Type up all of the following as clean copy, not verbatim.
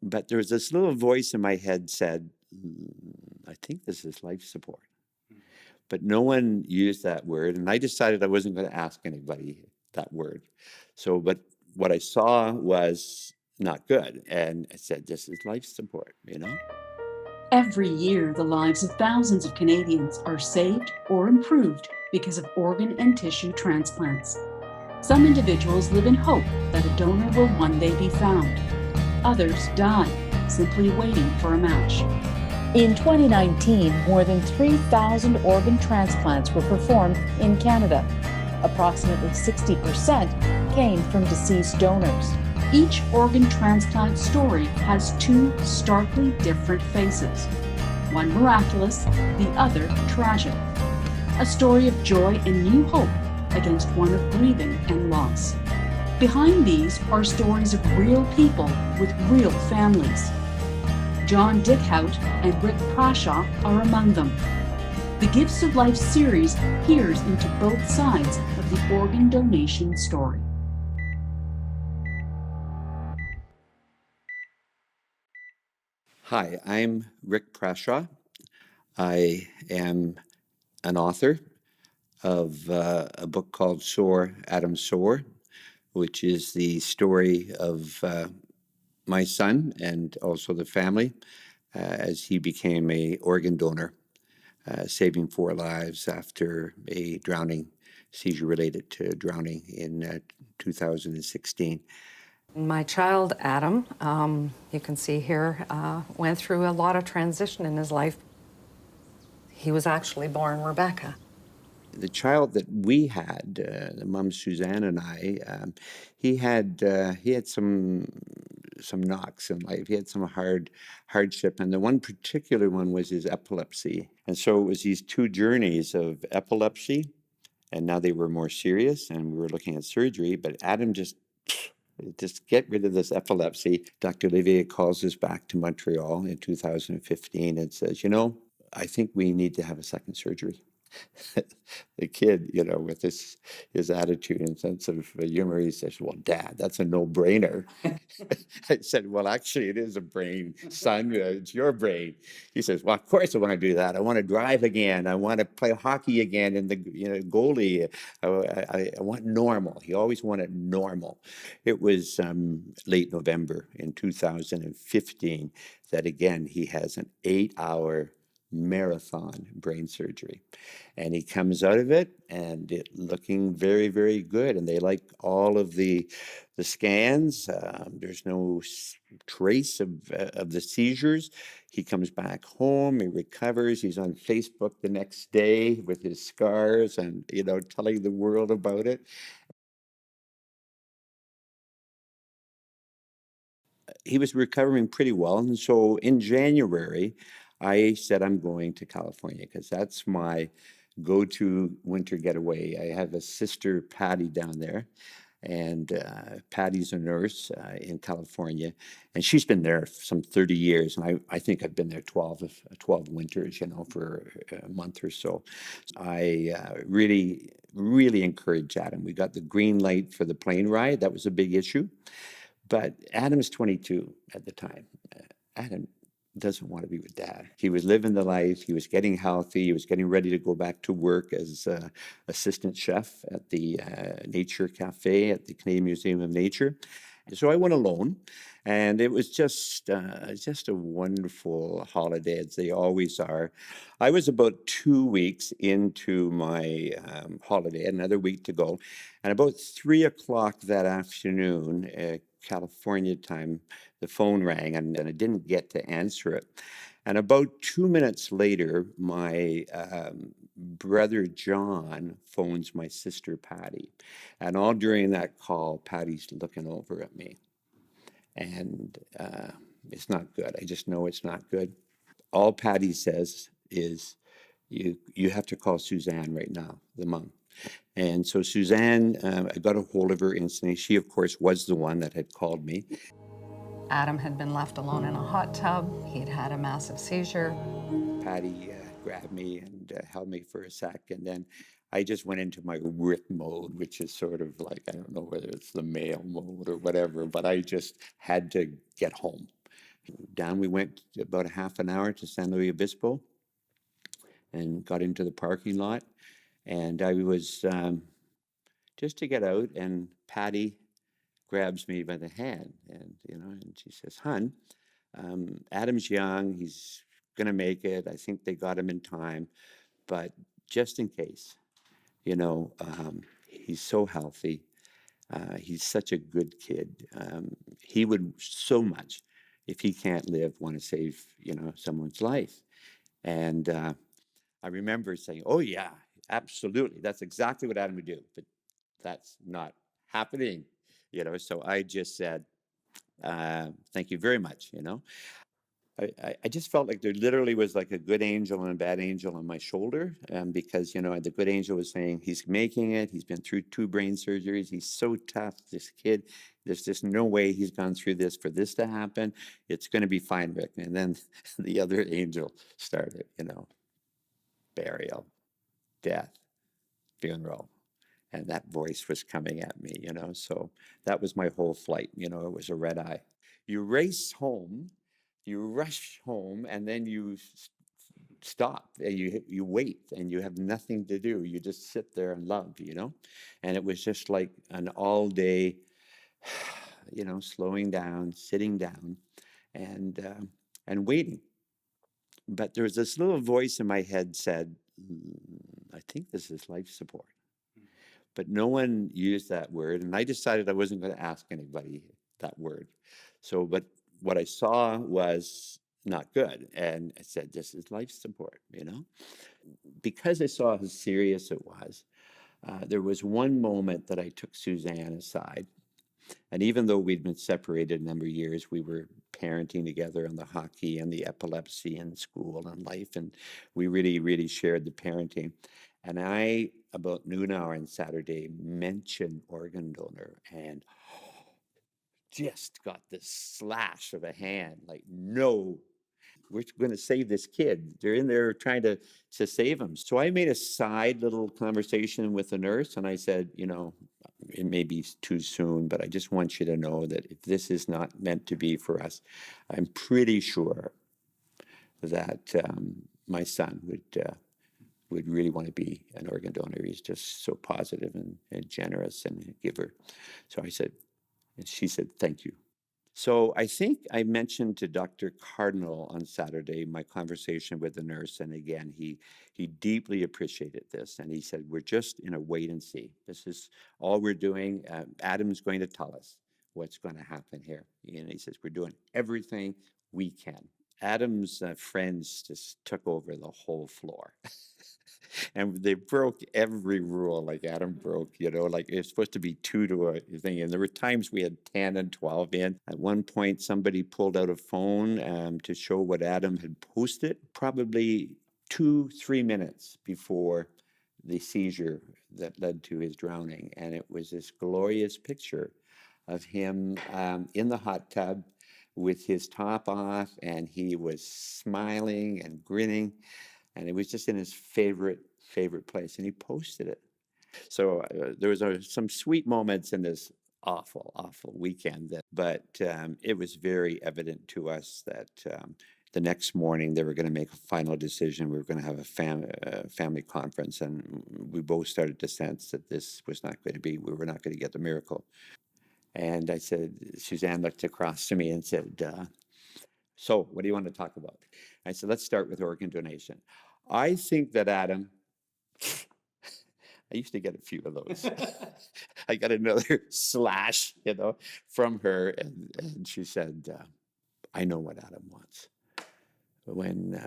But there was this little voice in my head said, I think this is life support. But no one used that word, and I decided I wasn't going to ask anybody that word. So, but what I saw was not good, and I said, "This is life support," you know. Every year, the lives of thousands of Canadians are saved or improved because of organ and tissue transplants. Some individuals live in hope that a donor will one day be found. Others die, simply waiting for a match. In 2019, more than 3,000 organ transplants were performed in Canada. Approximately 60% came from deceased donors. Each organ transplant story has two starkly different faces. One miraculous, the other tragic. A story of joy and new hope against one of grieving and loss. Behind these are stories of real people with real families. John Dickhout and Rick Prashaw are among them. The Gifts of Life series peers into both sides of the organ donation story. Hi, I'm Rick Prashaw. I am an author of a book called Soar, Adam Soar, which is the story of my son and also the family as he became a organ donor, saving 4 lives after a drowning, seizure related to drowning in 2016. My child, Adam, you can see here, went through a lot of transition in his life. He was actually born Rebecca. The child that we had, the mom Suzanne and I, he had some knocks in life. He had some hardship, and the one particular one was his epilepsy. And so it was these two journeys of epilepsy, and now they were more serious, and we were looking at surgery. But Adam just get rid of this epilepsy. Dr. Olivier calls us back to Montreal in 2015 and says, I think we need to have a second surgery. The kid, with his attitude and sense of humor, he says, "Well, Dad, that's a no-brainer." I said, "Well, actually, it is a brain, son. It's your brain." He says, "Well, of course I want to do that. I want to drive again. I want to play hockey again in the goalie. I want normal." He always wanted normal. It was late November in 2015 that again he has an 8-hour marathon brain surgery, and he comes out of it and it looking very, very good, and they like all of the scans. There's no trace of the seizures. He comes back home, he recovers, he's on Facebook the next day with his scars and telling the world about it. He was recovering pretty well, and so in January I said, I'm going to California because that's my go-to winter getaway. I have a sister, Patty, down there, and Patty's a nurse in California, and she's been there some 30 years, and I think I've been there 12 winters, for a month or so. I really, really encourage Adam. We got the green light for the plane ride. That was a big issue. But Adam's 22 at the time. Adam doesn't want to be with Dad. He was living the life. He was getting healthy. He was getting ready to go back to work as assistant chef at the Nature Cafe at the Canadian Museum of Nature. So I went alone, and it was just a wonderful holiday, as they always are. I was about 2 weeks into my holiday, another week to go, and about 3 o'clock that afternoon, California time, the phone rang, and I didn't get to answer it. And about 2 minutes later, my brother John phones my sister Patty. And all during that call, Patty's looking over at me. And it's not good. I just know it's not good. All Patty says is, you have to call Suzanne right now, the mom. And so Suzanne, I got a hold of her instantly. She, of course, was the one that had called me. Adam had been left alone in a hot tub. He'd had a massive seizure. Patty grabbed me and held me for a sec, and then I just went into my Rick mode, which is sort of like, I don't know whether it's the male mode or whatever, but I just had to get home. Down we went about a half an hour to San Luis Obispo and got into the parking lot. And I was just to get out, and Patty grabs me by the hand, and and she says, "Hun, Adam's young. He's gonna make it. I think they got him in time, but just in case, he's so healthy. He's such a good kid. He would so much, if he can't live, want to save someone's life." And I remember saying, "Oh yeah, absolutely. That's exactly what Adam would do." But that's not happening. So I just said, "Thank you very much." I just felt like there literally was like a good angel and a bad angel on my shoulder, because the good angel was saying, "He's making it. He's been through 2 brain surgeries. He's so tough, this kid. There's just no way he's gone through this for this to happen. It's going to be fine, Rick." And then the other angel started, burial, death, funeral. And that voice was coming at me. So that was my whole flight. It was a red eye. You race home, you rush home, and then you stop and you wait and you have nothing to do. You just sit there and love. And it was just like an all day, slowing down, sitting down, and waiting. But there was this little voice in my head said, "I think this is life support." But no one used that word, and I decided I wasn't going to ask anybody that word. So, but what I saw was not good, and I said, "This is life support," Because I saw how serious it was, there was one moment that I took Suzanne aside, and even though we'd been separated a number of years, we were parenting together on the hockey and the epilepsy and school and life, and we really, really shared the parenting. And I, about noon hour on Saturday, mentioned organ donor and just got this slash of a hand, like, "No, we're going to save this kid. They're in there trying to save him." So I made a side little conversation with the nurse, and I said, "It may be too soon, but I just want you to know that if this is not meant to be for us, I'm pretty sure that my son would really want to be an organ donor. He's just so positive and generous and a giver." So I said, and she said, "Thank you." So I think I mentioned to Dr. Cardinal on Saturday my conversation with the nurse, and again, he deeply appreciated this, and he said, "We're just in a wait and see. This is all we're doing. Adam's going to tell us what's going to happen here." And he says, "We're doing everything we can." Adam's friends just took over the whole floor. And they broke every rule like Adam broke, like it's supposed to be 2 to a thing. And there were times we had 10 and 12 in. At one point, somebody pulled out a phone to show what Adam had posted, probably 2-3 minutes before the seizure that led to his drowning. And it was this glorious picture of him in the hot tub with his top off, and he was smiling and grinning, and it was just in his favorite place, and he posted it. So there was some sweet moments in this awful weekend, but it was very evident to us that the next morning they were going to make a final decision. We were going to have a family conference, and we both started to sense that this was not going to be, we were not going to get the miracle. And I said, Suzanne looked across to me and said, "So what do you want to talk about?" I said, "Let's start with organ donation. I think that Adam," I used to get a few of those. I got another slash, from her. And she said, "I know what Adam wants." When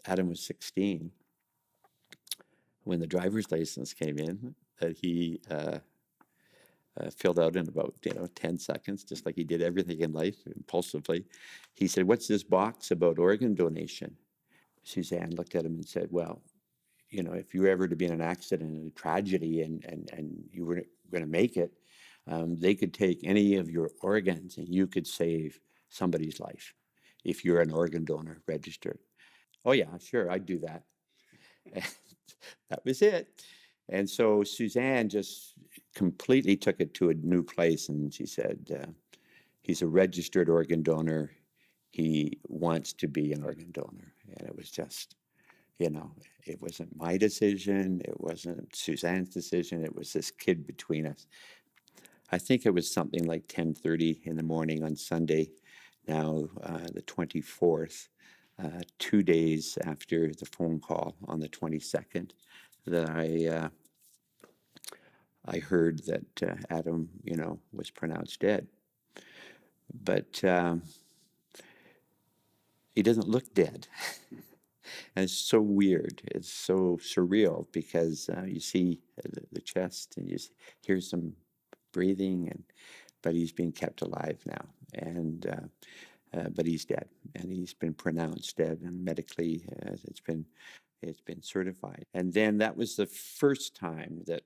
Adam was 16, when the driver's license came in, that he filled out in about 10 seconds, just like he did everything in life, impulsively. He said, "What's this box about organ donation?" Suzanne looked at him and said, "Well, if you were ever to be in an accident and a tragedy and you were going to make it, they could take any of your organs and you could save somebody's life if you're an organ donor registered." "Oh yeah, sure, I'd do that." And that was it. And so Suzanne just completely took it to a new place, and she said, "He's a registered organ donor. he wants to be an organ donor. And it was just, it wasn't my decision. It wasn't Suzanne's decision. It was this kid between us. I think it was something like 10:30 in the morning on Sunday, now the 24th, 2 days after the phone call on the 22nd, that I heard that Adam, was pronounced dead. But he doesn't look dead. And it's so weird. It's so surreal because you see the chest and you hear some breathing, but he's being kept alive now. And but he's dead, and he's been pronounced dead, and medically it's been certified. And then that was the first time that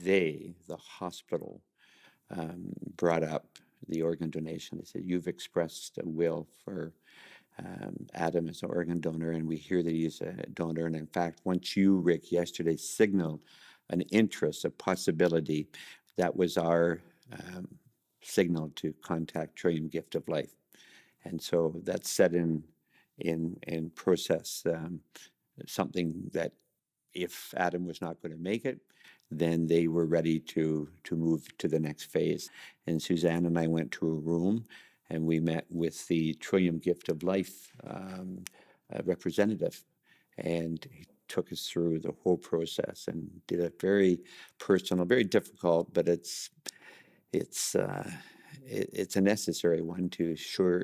the hospital, brought up the organ donation. They said, "You've expressed a will for Adam as an organ donor, and we hear that he's a donor. And in fact, once you, Rick, yesterday signaled an interest, a possibility, that was our signal to contact Trillium Gift of Life." And so that set in process something that if Adam was not going to make it, then they were ready to move to the next phase. And Suzanne and I went to a room, and we met with the Trillium Gift of Life representative, and he took us through the whole process and did a very personal, very difficult, but it's a necessary one to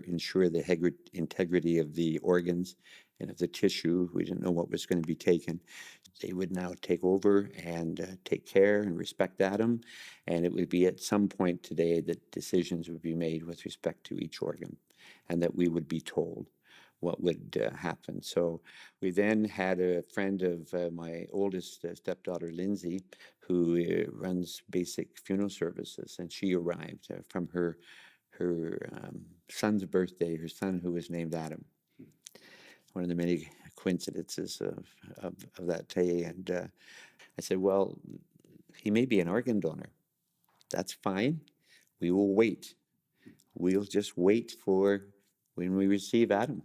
ensure the integrity of the organs and of the tissue. We didn't know what was going to be taken. They would now take over and take care and respect Adam, and it would be at some point today that decisions would be made with respect to each organ, and that we would be told what would happen. So we then had a friend of my oldest stepdaughter, Lindsay, who runs basic funeral services, and she arrived from her son's birthday, her son who was named Adam. One of the many coincidences of that day. And I said, well, he may be an organ donor. That's fine. We will wait. We'll just wait for when we receive Adam.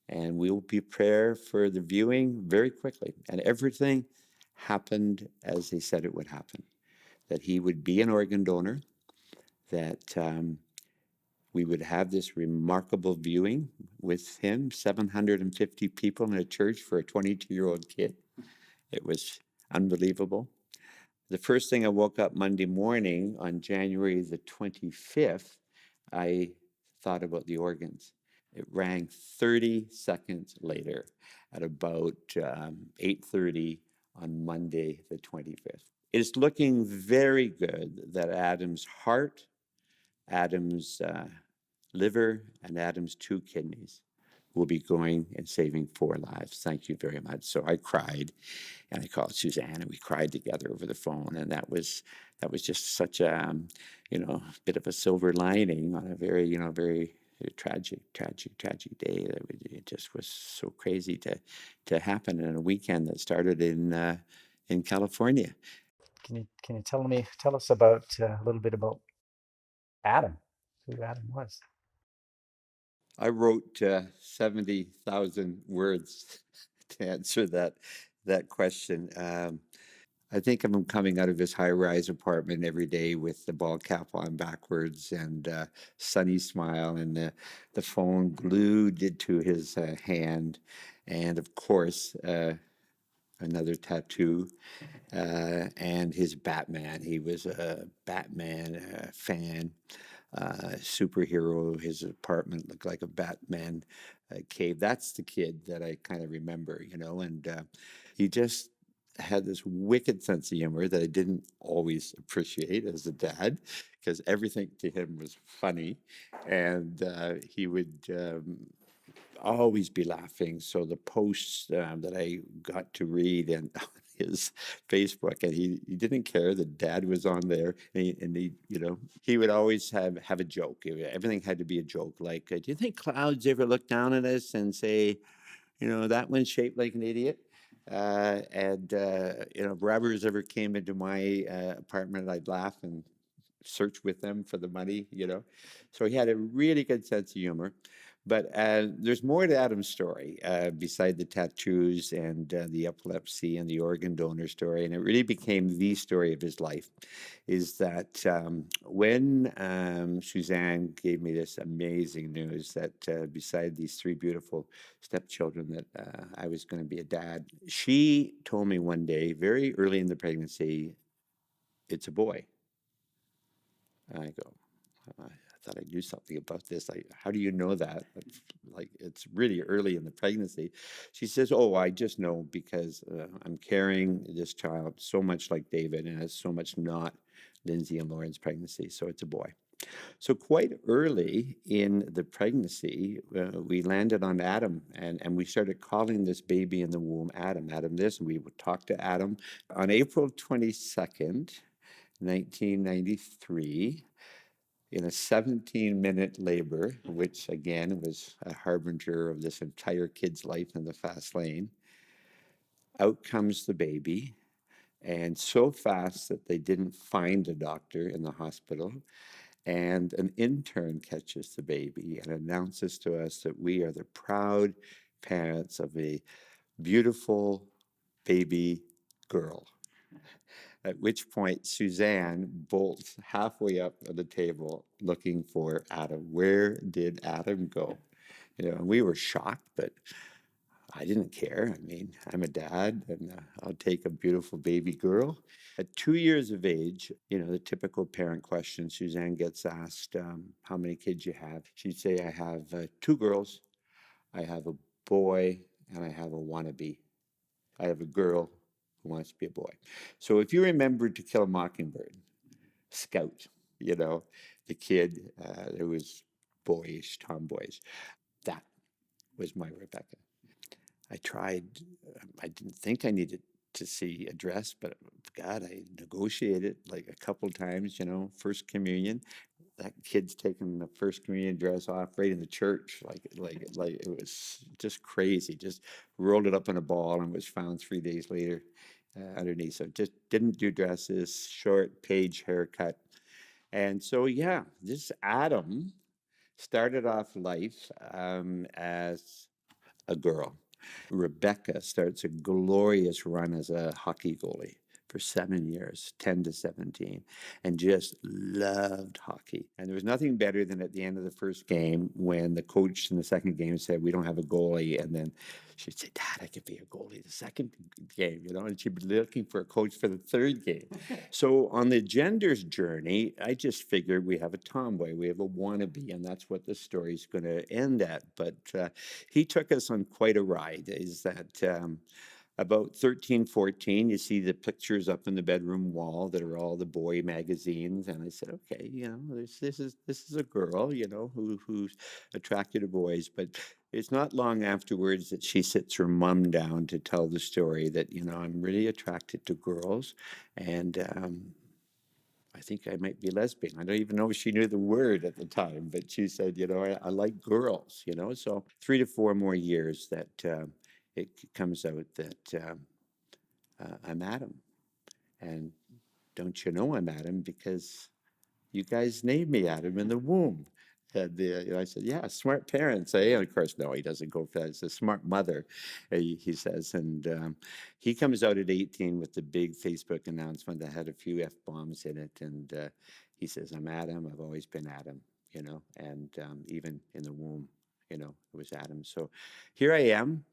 And we will prepare for the viewing very quickly. And everything happened as they said it would happen. That he would be an organ donor, that we would have this remarkable viewing with him, 750 people in a church for a 22-year-old kid. It was unbelievable. The first thing I woke up Monday morning on January the 25th, I thought about the organs. It rang 30 seconds later at about 8:30 on Monday the 25th. It's looking very good that Adam's heart, Adam's liver, and Adam's 2 kidneys will be going and saving 4 lives. Thank you very much. So I cried, and I called Suzanne, and we cried together over the phone. And that was just such a bit of a silver lining on a very very tragic day. It just was so crazy to happen in a weekend that started in California. Can you tell us about a little bit about Adam, who Adam was? I wrote 70,000 words to answer that question. I think of him coming out of his high-rise apartment every day with the ball cap on backwards and sunny smile, and the phone glued to his hand, and of course another tattoo, and his Batman. He was a Batman fan. Superhero. His apartment looked like a Batman cave. That's the kid that I kind of remember, and he just had this wicked sense of humor that I didn't always appreciate as a dad, because everything to him was funny, and he would always be laughing. So the posts that I got to read and his Facebook, and he didn't care that Dad was on there, and he would always have a joke. Everything had to be a joke. Like, do you think clouds ever look down at us and say, that one's shaped like an idiot? If robbers ever came into my apartment, I'd laugh and search with them for the money. So he had a really good sense of humor. But there's more to Adam's story beside the tattoos and the epilepsy and the organ donor story. And it really became the story of his life. Is that when Suzanne gave me this amazing news that beside these three beautiful stepchildren that I was going to be a dad, she told me one day, very early in the pregnancy, it's a boy. And I go, I thought I knew something about this. Like, how do you know that? Like, it's really early in the pregnancy. She says, oh, I just know because I'm carrying this child so much like David, and it's so much not Lindsay and Lauren's pregnancy. So it's a boy. So quite early in the pregnancy, we landed on Adam, and we started calling this baby in the womb Adam, Adam this, and we would talk to Adam. On April 22nd, 1993, in a 17-minute labor, which again was a harbinger of this entire kid's life in the fast lane, out comes the baby, and so fast that they didn't find a doctor in the hospital. And an intern catches the baby and announces to us that we are the proud parents of a beautiful baby girl. At which point, Suzanne bolts halfway up on the table looking for Adam. Where did Adam go? You know, and we were shocked, but I didn't care. I mean, I'm a dad, and I'll take a beautiful baby girl. At 2 years of age, you know, the typical parent question Suzanne gets asked, how many kids you have? She'd say, I have 2 girls, I have a boy, and I have a wannabe. I have a girl who wants to be a boy. So if you remember To Kill a Mockingbird, Scout, you know, the kid who was boyish, tomboyish, that was my Rebecca. I tried, I didn't think I needed to see a dress, but God, I negotiated like a couple times, you know, First Communion. That kid's taking the First Communion dress off right in the church. Like it was just crazy. Just rolled it up in a ball and was found 3 days later underneath. So just didn't do dresses, short page haircut. And so, yeah, this Adam started off life as a girl. Rebecca starts a glorious run as a hockey goalie for 7 years, 10 to 17, and just loved hockey. And there was nothing better than at the end of the first game when the coach in the second game said, we don't have a goalie. And then she'd say, Dad, I could be a goalie the second game, you know, and she'd be looking for a coach for the third game. So on the genders journey, I just figured we have a tomboy, we have a wannabe, and that's what the story's going to end at. But he took us on quite a ride. Is that about 13, 14, you see the pictures up in the bedroom wall that are all the boy magazines. And I said, okay, you know, this is a girl, you know, who's attracted to boys. But it's not long afterwards that she sits her mom down to tell the story that, you know, I'm really attracted to girls. And I think I might be lesbian. I don't even know if she knew the word at the time, but she said, you know, I like girls, you know. So 3 to 4 more years that it comes out that I'm Adam. And don't you know I'm Adam because you guys named me Adam in the womb. And you know, I said, yeah, smart parents, eh? And of course, no, he doesn't go for that. It's a smart mother, he says. And he comes out at 18 with the big Facebook announcement that had a few F-bombs in it. And he says, I'm Adam. I've always been Adam, you know, and even in the womb, you know, it was Adam. So here I am,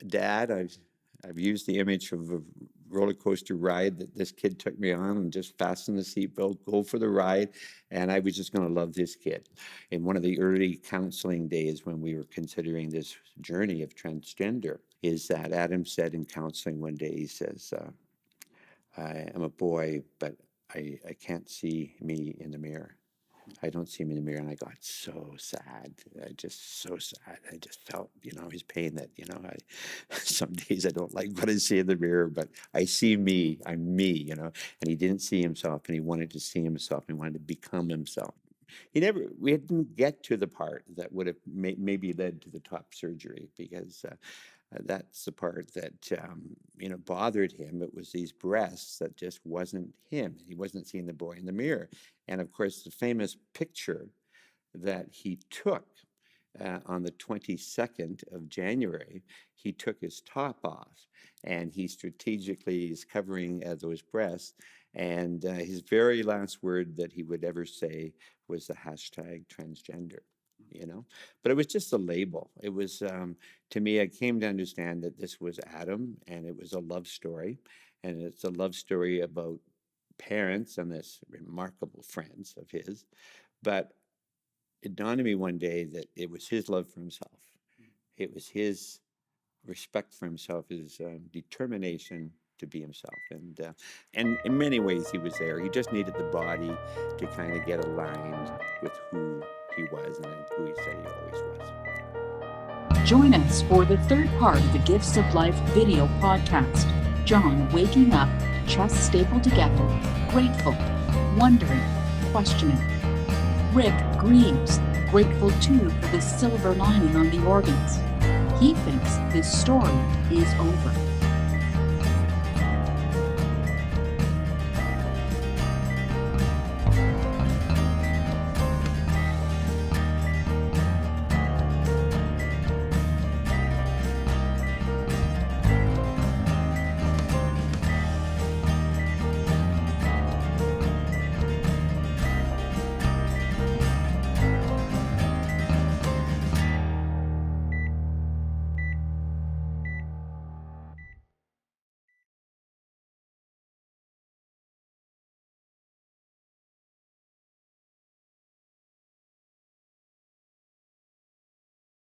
Dad. I've used the image of a roller coaster ride that this kid took me on and just fasten the seatbelt, go for the ride. And I was just going to love this kid. In one of the early counseling days when we were considering this journey of transgender, is that Adam said in counseling one day, he says, I am a boy, but I can't see me in the mirror. I don't see him in the mirror, and I got so sad. I just so sad. I just felt, you know, his pain that, you know, some days I don't like what I see in the mirror, but I see me. I'm me, you know. And he didn't see himself, and he wanted to see himself, and he wanted to become himself. We didn't get to the part that would have maybe led to the top surgery because that's the part that you know, bothered him. It was these breasts that just wasn't him. He wasn't seeing the boy in the mirror. And of course, the famous picture that he took on the 22nd of January, he took his top off and he strategically is covering those breasts. And his very last word that he would ever say was the hashtag transgender, you know. But it was just a label. It was, to me, I came to understand that this was Adam and it was a love story. And it's a love story about parents and this remarkable friends of his. But it dawned on me one day that it was his love for himself. It was his respect for himself, his determination to be himself. And in many ways he was there. He just needed the body to kind of get aligned with who he was and who he said he always was. Join us for the third part of the Gifts of Life video podcast. John waking up, chest stapled together, grateful, wondering, questioning. Rick grieves, grateful too for the silver lining on the organs. He thinks this story is over.